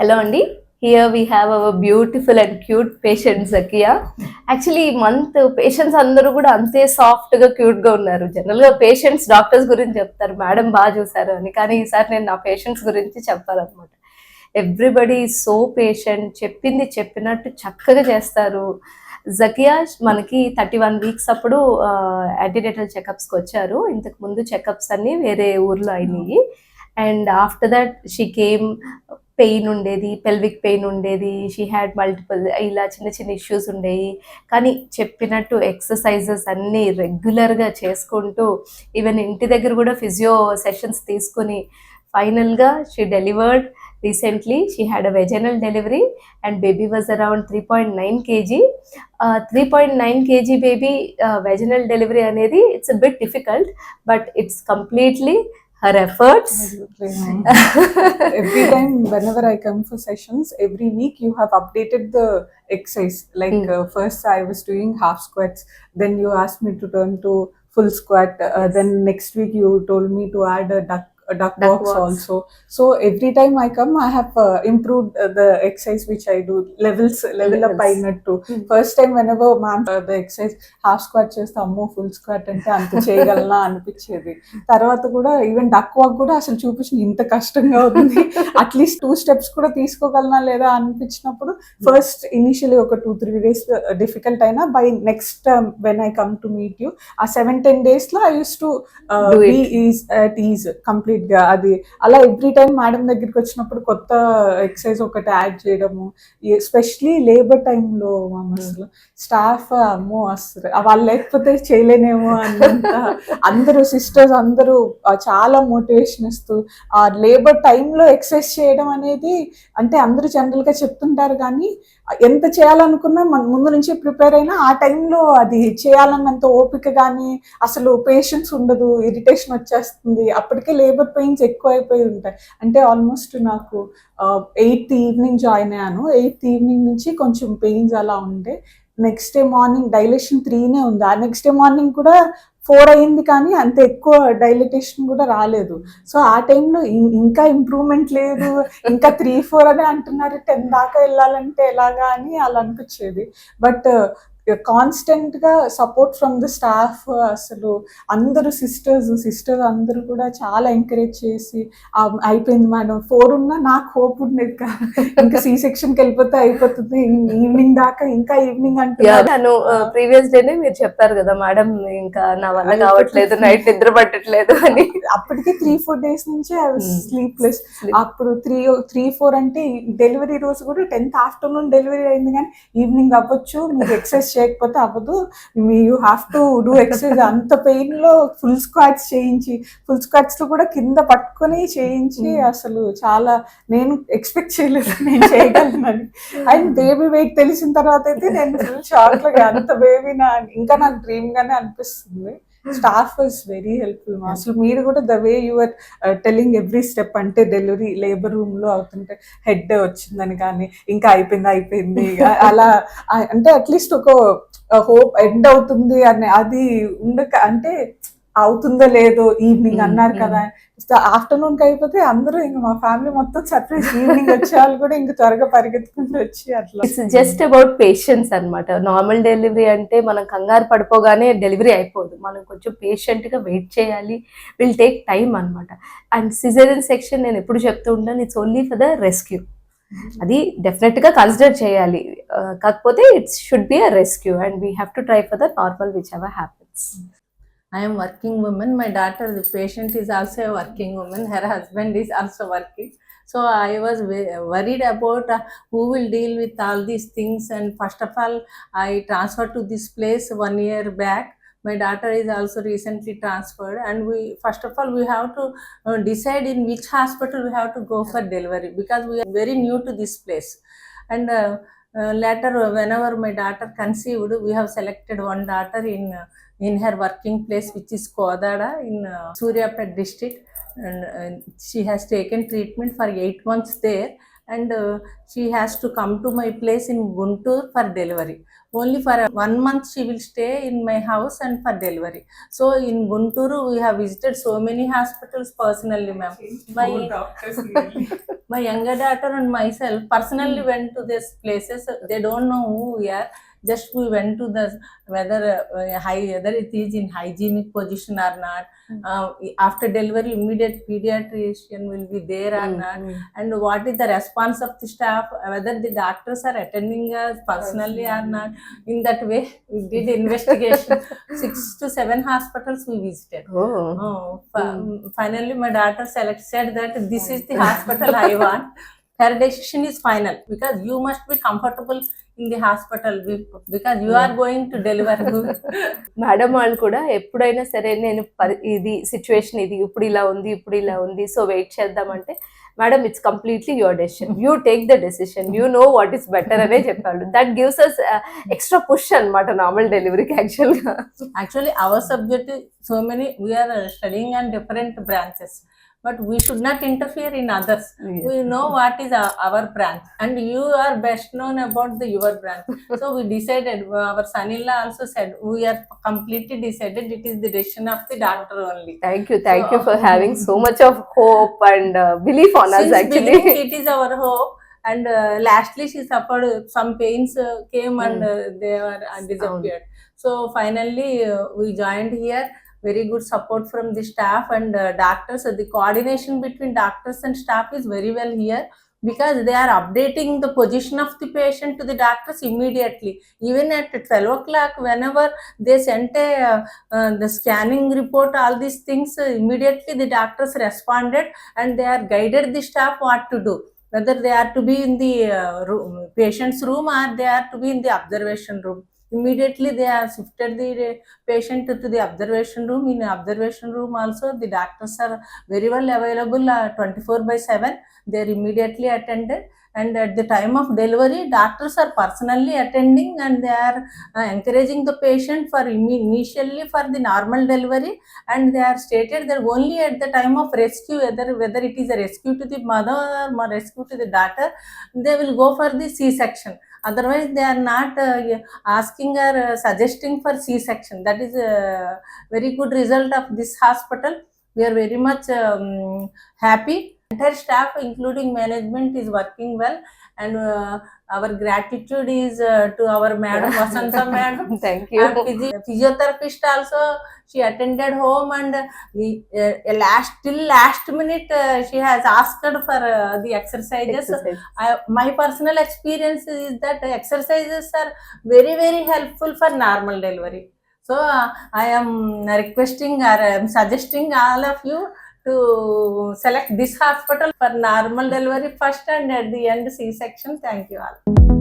Hello Andy. Here we have our beautiful and cute patient Zakia. Actually ఈ month patients అందరూ కూడా అంతే soft గా క్యూట్ గా ఉన్నారు. జనరల్ గా పేషెంట్స్ డాక్టర్స్ గురించి చెప్తారు మేడం బాగా చూసారు అని, కానీ ఈసారి నేను నా పేషెంట్స్ గురించి చెప్పాలన్నమాట. ఎవ్రీబడి సో పేషెంట్, చెప్పింది చెప్పినట్టు చక్కగా చేస్తారు. జకియా మనకి 31 వీక్స్ అప్పుడు యాంటీనేటల్ చెకప్స్కి వచ్చారు. ఇంతకు ముందు చెకప్స్ అన్ని వేరే ఊర్లో అయినాయి. And after that she came, pain ఉండేది, పెల్విక్ పెయిన్ ఉండేది, షీ హ్యాడ్ మల్టిపుల్ ఇలా చిన్న చిన్న ఇష్యూస్ ఉండేవి. కానీ చెప్పినట్టు ఎక్సర్సైజెస్ అన్నీ రెగ్యులర్గా చేసుకుంటూ ఈవెన్ ఇంటి దగ్గర కూడా ఫిజియో సెషన్స్ తీసుకుని ఫైనల్గా she delivered recently. She had a vaginal delivery and baby was around 3.9 kg. 3.9 kg baby vaginal delivery అనేది it's a bit difficult, but it's completely her efforts. Every time whenever I come for sessions, every week you have updated the exercise. Like first I was doing half squats, then you asked me to turn to full squat, then next week you told me to add a duck walks also. So every time I come I have improved the exercise which I do, level up అయినట్టు. First time whenever ma'am the exercise half squat చేస్తే అమ్మో full squat అంటే అంత చేయగలనా అనిపించేది. తర్వాత కూడా even duck walk కూడా అసలు చూపించిన ఇంత కష్టంగా ఉంది, అట్లీస్ట్ 2 steps కూడా తీసుకోగలనా లేదా అనిపించినప్పుడు ఫస్ట్ ఇనిషియల్లీ ఒక 2-3 days డిఫికల్ట్ అయినా by next when I come to meet you ఆ 7-10 days లో I use to be at ease complete గా. అది అలా ఎవ్రీ టైం మేడం దగ్గరికి వచ్చినప్పుడు కొత్త ఎక్సర్సైజ్ ఒకటి యాడ్ చేయడము, ఎస్పెషలీ లేబర్ టైంలో అసలు స్టాఫ్ అమ్మో అసలు వాళ్ళు లేకపోతే చేయలేనేమో అన్నంత అందరూ సిస్టర్స్ అందరూ చాలా మోటివేషన్ ఇస్తూ ఆ లేబర్ టైంలో ఎక్సర్సైజ్ చేయడం అనేది, అంటే అందరూ జనరల్ గా చెప్తుంటారు కానీ ఎంత చేయాలనుకున్నా మన ముందు నుంచి ప్రిపేర్ అయినా ఆ టైంలో అది చేయాలన్నంత ఓపిక కానీ అసలు పేషెన్స్ ఉండదు, ఇరిటేషన్ వచ్చేస్తుంది. అప్పటికే లేబర్ పెయిన్స్ ఎక్కువ అయిపోయి ఉంటాయి. అంటే ఆల్మోస్ట్ నాకు 8th evening జాయిన్ అయ్యాను. 8th evening నుంచి కొంచెం పెయిన్స్ అలా ఉండే. నెక్స్ట్ డే మార్నింగ్ డైలేషన్ 3 ఉంది. ఆ నెక్స్ట్ డే మార్నింగ్ కూడా 4 అయింది, కానీ అంత ఎక్కువ డైలిటేషన్ కూడా రాలేదు. సో ఆ టైంలో ఇంకా ఇంప్రూవ్మెంట్ లేదు, ఇంకా 3-4 అనే అంటున్నారు, 10 దాకా వెళ్ళాలంటే ఎలాగా అని అలా అనిపించేది. బట్ కాన్స్టెంట్ గా సపోర్ట్ ఫ్రమ్ ద స్టాఫ్, అసలు అందరూ సిస్టర్స్ అందరూ కూడా చాలా ఎంకరేజ్ చేసి అయిపోయింది మేడం 4 ఉన్నా నాకు హోప్ ఉండేది కాదు, ఇంకా సి సెక్షన్కి వెళ్ళిపోతే అయిపోతుంది ఈవినింగ్ దాకా, ఇంకా ఈవినింగ్ అంటే నన్ను ప్రీవియస్ డేనే మీరు చెప్పారు కదా మేడం ఇంకా నా వల్ల కావట్లేదు, నైట్ నిద్ర పట్టట్లేదు అని. అప్పటికి 3-4 days నుంచి ఐ వాజ్ స్లీప్లెస్. అప్పుడు 3-4 అంటే డెలివరీ రోజు కూడా 10th afternoon డెలివరీ అయింది, కానీ ఈవినింగ్ అవ్వచ్చు, మీరు ఎక్సర్సైజ్ చేయకపోతే అవ్వదు, you have to do exercise. అంత పెయిన్ లో ఫుల్ స్క్వాట్స్ చేయించి, ఫుల్ స్క్వాట్స్ లో కూడా కింద పట్టుకొని చేయించి, అసలు చాలా నేను ఎక్స్పెక్ట్ చేయలేదు నేను చేయగలనని. అండ్ బేబీ వెయిట్ తెలిసిన తర్వాత అయితే నేను ఫుల్ షాక్ లో, అంత బేబీ ఇంకా నాకు డ్రీమ్ గానే అనిపిస్తుంది. Staff was very helpful. అసలు మీరు కూడా the way you're telling every step, అంటే డెలివరీ లేబర్ రూమ్ లో అవుతుంటే హెడ్ వచ్చిందని కానీ ఇంకా అయిపోయింది అలా, అంటే అట్లీస్ట్ ఒక హోప్ ఎండ్ అవుతుంది అని అది ఉండక, అంటే అవుతుందో లేదో ఈవినింగ్ అన్నారు కదా, ఆఫ్టర్నూన్ కి అయిపోతే అందరూ ఇంకా మా ఫ్యామిలీ మొత్తం సర్ప్రైజ్, ఈవినింగ్ వచ్చే వాళ్ళు కూడా ఇంకా త్వరగా పరిగెత్తుకుంటూ వచ్చి అట్లా. ఇట్స్ జస్ట్ అబౌట్ పేషెన్స్ అనమాట. నార్మల్ డెలివరీ అంటే మనం కంగారు పడిపోగానే డెలివరీ అయిపోదు, మనం కొంచెం పేషెంట్ గా వెయిట్ చేయాలి, విల్ టేక్ టైం అనమాట. అండ్ సిజేరియన్ సెక్షన్ నేను ఎప్పుడు చెప్తూ ఉంటాను, it's only for the rescue. అది డెఫినెట్ గా కన్సిడర్ చేయాలి, కాకపోతే it's should be a rescue and we have to try for the normal which ever happens. I am working woman. My daughter, the patient, is also a working woman. Her husband is also working. So I was worried about who will deal with all these things. And first of all, I transferred to this place 1 year back. My daughter is also recently transferred, and first of all we have to decide in which hospital we have to go for delivery, because we are very new to this place. And later, whenever my daughter conceived, we have selected one daughter in her working place, which is Kodada in Suryapet district, and she has taken treatment for 8 months there, and she has to come to my place in Guntur for delivery. Only for 1 month she will stay in my house and for delivery. So in Guntur we have visited so many hospitals personally, ma'am. My younger daughter and myself personally went to these places. They don't know who we are. Just we went to the whether whether it is in hygienic position or not. After delivery, immediate pediatrician will be there or not, and what is the response of the staff, whether the doctors are attending us personally or not. In that way, we did investigation. 6 to 7 hospitals we visited. Finally, my daughter said that this is the hospital I want. Her decision is final because you must be comfortable in the hospital because you are going to deliver. Madam వాళ్ళు కూడా ఎప్పుడైనా సరే నేను ఇది situation ఇది ఇప్పుడు ఇలా ఉంది సో వెయిట్ చేద్దామంటే madam it's completely your decision, you take the decision, you know what is better అనే చెప్పాడు. That gives us extra push అనమాట నార్మల్ డెలివరీకి. Actually our subject is so many, we are studying on different branches, but we should not interfere in others. Yes. We know what is our branch, and you are best known about your branch. So we decided, our son-in-law also said, we are completely decided it is the decision of the doctor only. Thank you for having so much of hope and belief on us. Actually it is our hope. And lastly she suffered some pains, came and they were disappeared. So finally we joined here. Very good support from the staff and doctors. The coordination between doctors and staff is very well here because they are updating the position of the patient to the doctors immediately. Even at 12 o'clock, whenever they sent the scanning report, all these things, immediately the doctors responded and they are guided the staff what to do. Whether they are to be in the patient's room or they are to be in the observation room. Immediately they have shifted the patient to the observation room. In observation room also the doctors are very well available 24/7. They are immediately attended, and at the time of delivery doctors are personally attending and they are encouraging the patient for initially for the normal delivery, and they are stated that only at the time of rescue, whether it is a rescue to the mother or rescue to the daughter, they will go for the C-section. Otherwise they are not asking or suggesting for C-section. That is a very good result of this hospital. We are very much happy. Entire staff including management is working well, and our gratitude is to our madam Vasanta madam. Thank you. Physiotherapist also, she attended home, and till last minute she has asked for the exercises. My personal experience is that exercises are very very helpful for normal delivery. So I am requesting or I am suggesting all of you to select this hospital for normal delivery first and at the end C-section. Thank you all.